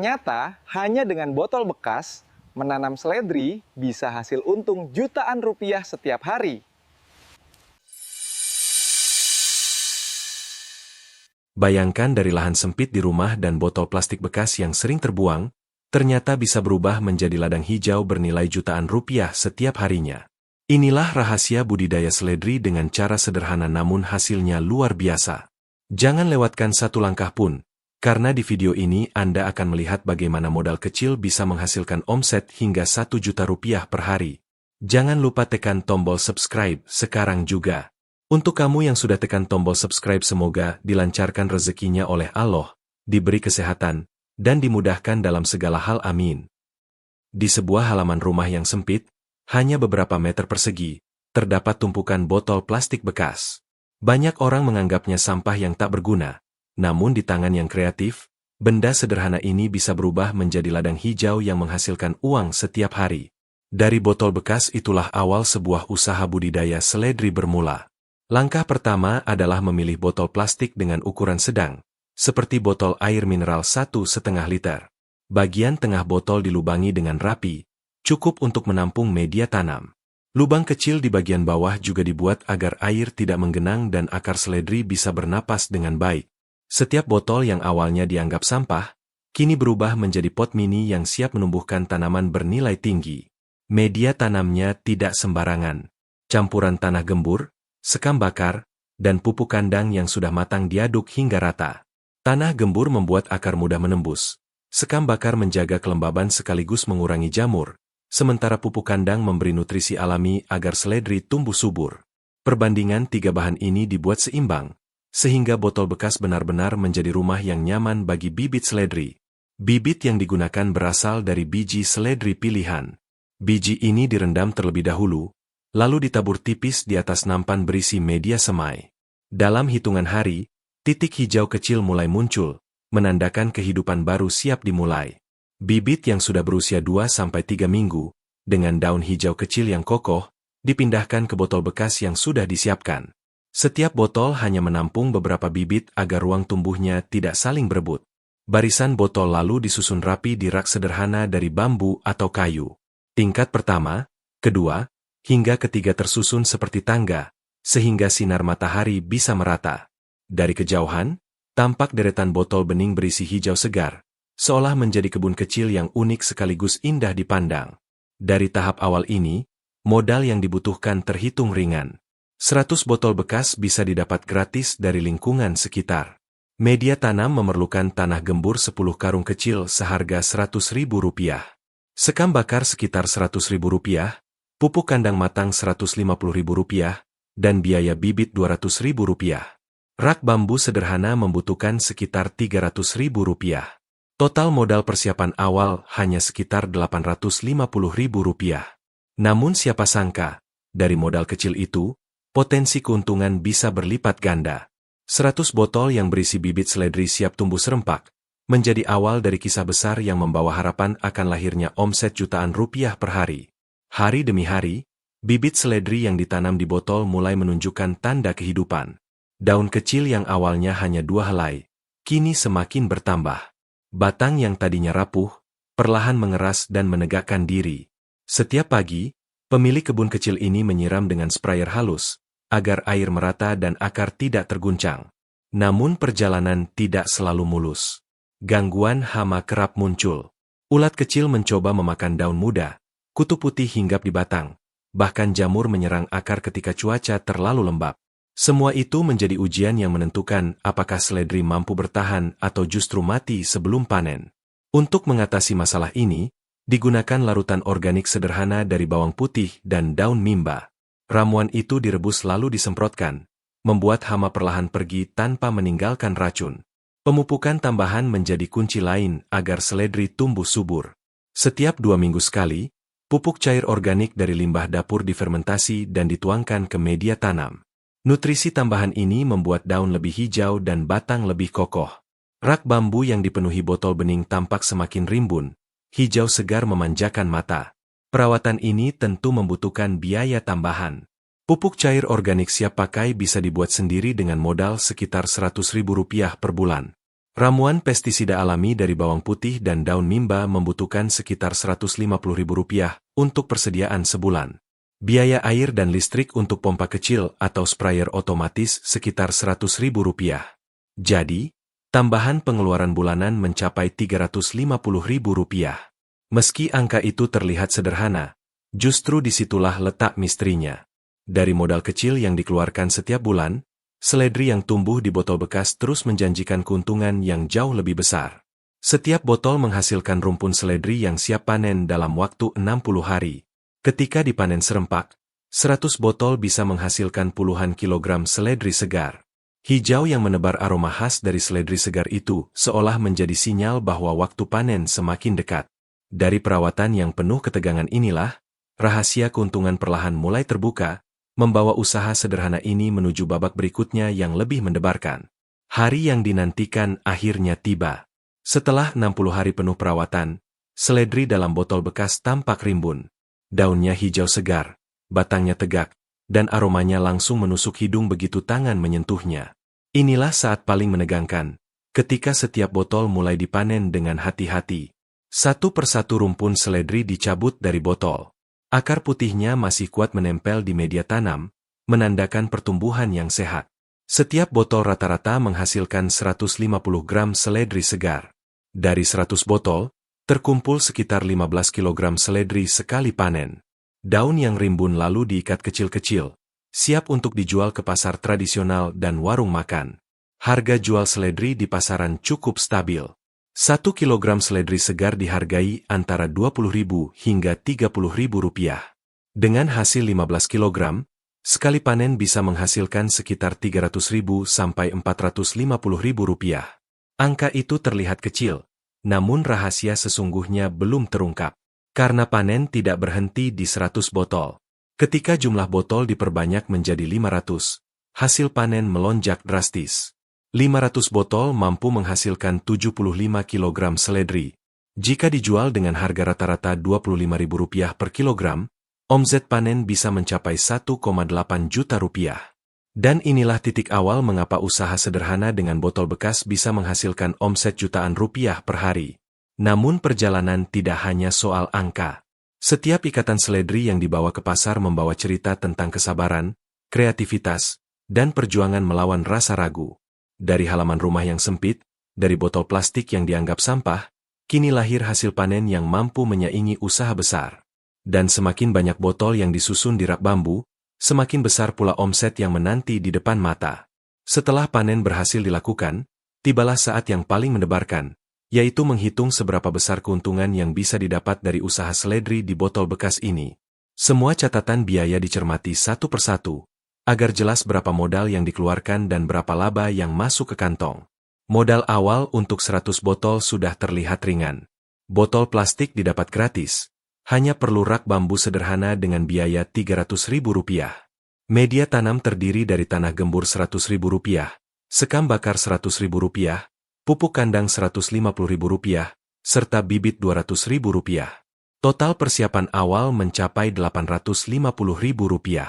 Ternyata, hanya dengan botol bekas, menanam seledri bisa hasil untung jutaan rupiah setiap hari. Bayangkan dari lahan sempit di rumah dan botol plastik bekas yang sering terbuang, ternyata bisa berubah menjadi ladang hijau bernilai jutaan rupiah setiap harinya. Inilah rahasia budidaya seledri dengan cara sederhana namun hasilnya luar biasa. Jangan lewatkan satu langkah pun, karena di video ini Anda akan melihat bagaimana modal kecil bisa menghasilkan omset hingga 1 juta rupiah per hari. Jangan lupa tekan tombol subscribe sekarang juga. Untuk kamu yang sudah tekan tombol subscribe, semoga dilancarkan rezekinya oleh Allah, diberi kesehatan, dan dimudahkan dalam segala hal, amin. Di sebuah halaman rumah yang sempit, hanya beberapa meter persegi, terdapat tumpukan botol plastik bekas. Banyak orang menganggapnya sampah yang tak berguna, namun di tangan yang kreatif, benda sederhana ini bisa berubah menjadi ladang hijau yang menghasilkan uang setiap hari. Dari botol bekas itulah awal sebuah usaha budidaya seledri bermula. Langkah pertama adalah memilih botol plastik dengan ukuran sedang, seperti botol air mineral 1,5 liter. Bagian tengah botol dilubangi dengan rapi, cukup untuk menampung media tanam. Lubang kecil di bagian bawah juga dibuat agar air tidak menggenang dan akar seledri bisa bernapas dengan baik. Setiap botol yang awalnya dianggap sampah, kini berubah menjadi pot mini yang siap menumbuhkan tanaman bernilai tinggi. Media tanamnya tidak sembarangan. Campuran tanah gembur, sekam bakar, dan pupuk kandang yang sudah matang diaduk hingga rata. Tanah gembur membuat akar mudah menembus. Sekam bakar menjaga kelembaban sekaligus mengurangi jamur, sementara pupuk kandang memberi nutrisi alami agar seledri tumbuh subur. Perbandingan tiga bahan ini dibuat seimbang, sehingga botol bekas benar-benar menjadi rumah yang nyaman bagi bibit seledri. Bibit yang digunakan berasal dari biji seledri pilihan. Biji ini direndam terlebih dahulu, lalu ditabur tipis di atas nampan berisi media semai. Dalam hitungan hari, titik hijau kecil mulai muncul, menandakan kehidupan baru siap dimulai. Bibit yang sudah berusia 2-3 minggu, dengan daun hijau kecil yang kokoh, dipindahkan ke botol bekas yang sudah disiapkan. Setiap botol hanya menampung beberapa bibit agar ruang tumbuhnya tidak saling berebut. Barisan botol lalu disusun rapi di rak sederhana dari bambu atau kayu. Tingkat pertama, kedua, hingga ketiga tersusun seperti tangga, sehingga sinar matahari bisa merata. Dari kejauhan, tampak deretan botol bening berisi hijau segar, seolah menjadi kebun kecil yang unik sekaligus indah dipandang. Dari tahap awal ini, modal yang dibutuhkan terhitung ringan. 100 botol bekas bisa didapat gratis dari lingkungan sekitar. Media tanam memerlukan tanah gembur 10 karung kecil seharga Rp100.000. Sekam bakar sekitar Rp100.000, pupuk kandang matang Rp150.000, dan biaya bibit Rp200.000. Rak bambu sederhana membutuhkan sekitar Rp300.000. Total modal persiapan awal hanya sekitar Rp850.000. Namun siapa sangka, dari modal kecil itu, potensi keuntungan bisa berlipat ganda. 100 botol yang berisi bibit seledri siap tumbuh serempak, menjadi awal dari kisah besar yang membawa harapan akan lahirnya omset jutaan rupiah per hari. Hari demi hari, bibit seledri yang ditanam di botol mulai menunjukkan tanda kehidupan. Daun kecil yang awalnya hanya 2 helai, kini semakin bertambah. Batang yang tadinya rapuh, perlahan mengeras dan menegakkan diri. Setiap pagi, pemilik kebun kecil ini menyiram dengan sprayer halus, agar air merata dan akar tidak terguncang. Namun perjalanan tidak selalu mulus. Gangguan hama kerap muncul. Ulat kecil mencoba memakan daun muda, kutu putih hinggap di batang, bahkan jamur menyerang akar ketika cuaca terlalu lembab. Semua itu menjadi ujian yang menentukan apakah seledri mampu bertahan atau justru mati sebelum panen. Untuk mengatasi masalah ini, digunakan larutan organik sederhana dari bawang putih dan daun mimba. Ramuan itu direbus lalu disemprotkan, membuat hama perlahan pergi tanpa meninggalkan racun. Pemupukan tambahan menjadi kunci lain agar seledri tumbuh subur. Setiap 2 minggu sekali, pupuk cair organik dari limbah dapur difermentasi dan dituangkan ke media tanam. Nutrisi tambahan ini membuat daun lebih hijau dan batang lebih kokoh. Rak bambu yang dipenuhi botol bening tampak semakin rimbun, hijau segar memanjakan mata. Perawatan ini tentu membutuhkan biaya tambahan. Pupuk cair organik siap pakai bisa dibuat sendiri dengan modal sekitar Rp100.000 per bulan. Ramuan pestisida alami dari bawang putih dan daun mimba membutuhkan sekitar Rp150.000 untuk persediaan sebulan. Biaya air dan listrik untuk pompa kecil atau sprayer otomatis sekitar Rp100.000. Jadi, tambahan pengeluaran bulanan mencapai Rp350.000. Meski angka itu terlihat sederhana, justru disitulah letak misterinya. Dari modal kecil yang dikeluarkan setiap bulan, seledri yang tumbuh di botol bekas terus menjanjikan keuntungan yang jauh lebih besar. Setiap botol menghasilkan rumpun seledri yang siap panen dalam waktu 60 hari. Ketika dipanen serempak, 100 botol bisa menghasilkan puluhan kilogram seledri segar. Hijau yang menebar aroma khas dari seledri segar itu seolah menjadi sinyal bahwa waktu panen semakin dekat. Dari perawatan yang penuh ketegangan inilah, rahasia keuntungan perlahan mulai terbuka, membawa usaha sederhana ini menuju babak berikutnya yang lebih mendebarkan. Hari yang dinantikan akhirnya tiba. Setelah 60 hari penuh perawatan, seledri dalam botol bekas tampak rimbun. Daunnya hijau segar, batangnya tegak, dan aromanya langsung menusuk hidung begitu tangan menyentuhnya. Inilah saat paling menegangkan, ketika setiap botol mulai dipanen dengan hati-hati. Satu persatu rumpun seledri dicabut dari botol. Akar putihnya masih kuat menempel di media tanam, menandakan pertumbuhan yang sehat. Setiap botol rata-rata menghasilkan 150 gram seledri segar. Dari 100 botol, terkumpul sekitar 15 kilogram seledri sekali panen. Daun yang rimbun lalu diikat kecil-kecil, siap untuk dijual ke pasar tradisional dan warung makan. Harga jual seledri di pasaran cukup stabil. 1 kilogram seledri segar dihargai antara Rp20.000 hingga Rp30.000. Dengan hasil 15 kilogram, sekali panen bisa menghasilkan sekitar Rp300.000 sampai Rp450.000. Angka itu terlihat kecil, namun rahasia sesungguhnya belum terungkap. Karena panen tidak berhenti di 100 botol. Ketika jumlah botol diperbanyak menjadi 500, hasil panen melonjak drastis. 500 botol mampu menghasilkan 75 kg seledri. Jika dijual dengan harga rata-rata Rp25.000 per kilogram, omset panen bisa mencapai Rp1,8 juta. Dan inilah titik awal mengapa usaha sederhana dengan botol bekas bisa menghasilkan omset jutaan rupiah per hari. Namun perjalanan tidak hanya soal angka. Setiap ikatan seledri yang dibawa ke pasar membawa cerita tentang kesabaran, kreativitas, dan perjuangan melawan rasa ragu. Dari halaman rumah yang sempit, dari botol plastik yang dianggap sampah, kini lahir hasil panen yang mampu menyaingi usaha besar. Dan semakin banyak botol yang disusun di rak bambu, semakin besar pula omset yang menanti di depan mata. Setelah panen berhasil dilakukan, tibalah saat yang paling mendebarkan, yaitu menghitung seberapa besar keuntungan yang bisa didapat dari usaha seledri di botol bekas ini. Semua catatan biaya dicermati satu persatu, agar jelas berapa modal yang dikeluarkan dan berapa laba yang masuk ke kantong. Modal awal untuk 100 botol sudah terlihat ringan. Botol plastik didapat gratis. Hanya perlu rak bambu sederhana dengan biaya Rp300.000. Media tanam terdiri dari tanah gembur Rp100.000, sekam bakar Rp100.000, pupuk kandang Rp150.000, serta bibit Rp200.000. Total persiapan awal mencapai Rp850.000.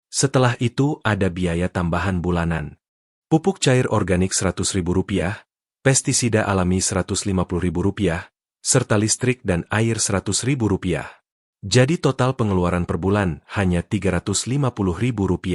Setelah itu ada biaya tambahan bulanan. Pupuk cair organik Rp100.000, pestisida alami Rp150.000, serta listrik dan air Rp100.000. Jadi total pengeluaran per bulan hanya Rp350.000.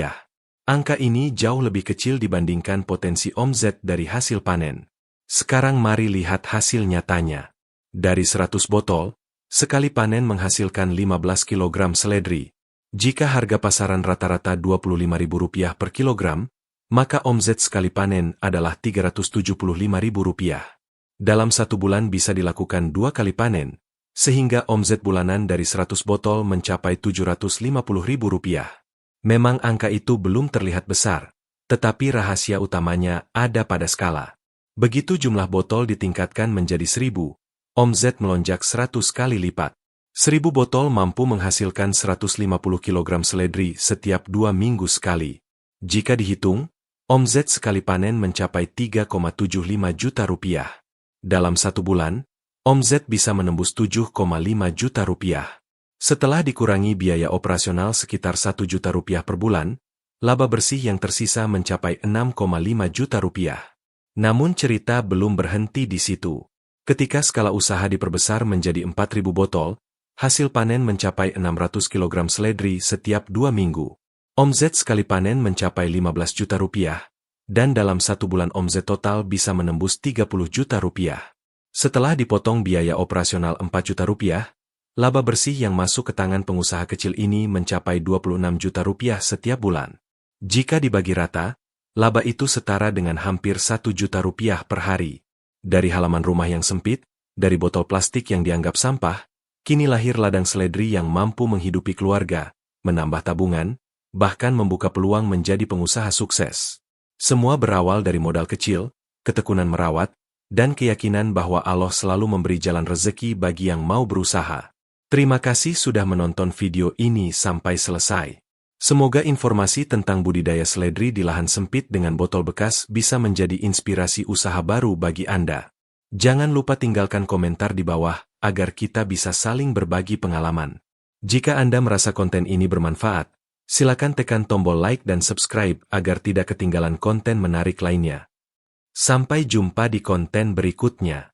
Angka ini jauh lebih kecil dibandingkan potensi omset dari hasil panen. Sekarang mari lihat hasil nyatanya. Dari 100 botol, sekali panen menghasilkan 15 kg seledri. Jika harga pasaran rata-rata Rp25.000 per kilogram, maka omset sekali panen adalah Rp375.000. Dalam satu bulan bisa dilakukan 2 kali panen, sehingga omset bulanan dari 100 botol mencapai Rp750.000. Memang angka itu belum terlihat besar, tetapi rahasia utamanya ada pada skala. Begitu jumlah botol ditingkatkan menjadi 1.000, omset melonjak 100 kali lipat. 1.000 botol mampu menghasilkan 150 kg seledri setiap 2 minggu sekali. Jika dihitung, omset sekali panen mencapai Rp3,75 juta. Dalam satu bulan, omset bisa menembus Rp7,5 juta. Setelah dikurangi biaya operasional sekitar Rp1 juta per bulan, laba bersih yang tersisa mencapai Rp6,5 juta. Namun cerita belum berhenti di situ. Ketika skala usaha diperbesar menjadi 4.000 botol, hasil panen mencapai 600 kg seledri setiap 2 minggu. Omzet sekali panen mencapai 15 juta rupiah, dan dalam 1 bulan omzet total bisa menembus 30 juta rupiah. Setelah dipotong biaya operasional 4 juta rupiah, laba bersih yang masuk ke tangan pengusaha kecil ini mencapai 26 juta rupiah setiap bulan. Jika dibagi rata, laba itu setara dengan hampir 1 juta rupiah per hari. Dari halaman rumah yang sempit, dari botol plastik yang dianggap sampah, kini lahir ladang seledri yang mampu menghidupi keluarga, menambah tabungan, bahkan membuka peluang menjadi pengusaha sukses. Semua berawal dari modal kecil, ketekunan merawat, dan keyakinan bahwa Allah selalu memberi jalan rezeki bagi yang mau berusaha. Terima kasih sudah menonton video ini sampai selesai. Semoga informasi tentang budidaya seledri di lahan sempit dengan botol bekas bisa menjadi inspirasi usaha baru bagi Anda. Jangan lupa tinggalkan komentar di bawah, agar kita bisa saling berbagi pengalaman. Jika Anda merasa konten ini bermanfaat, silakan tekan tombol like dan subscribe agar tidak ketinggalan konten menarik lainnya. Sampai jumpa di konten berikutnya.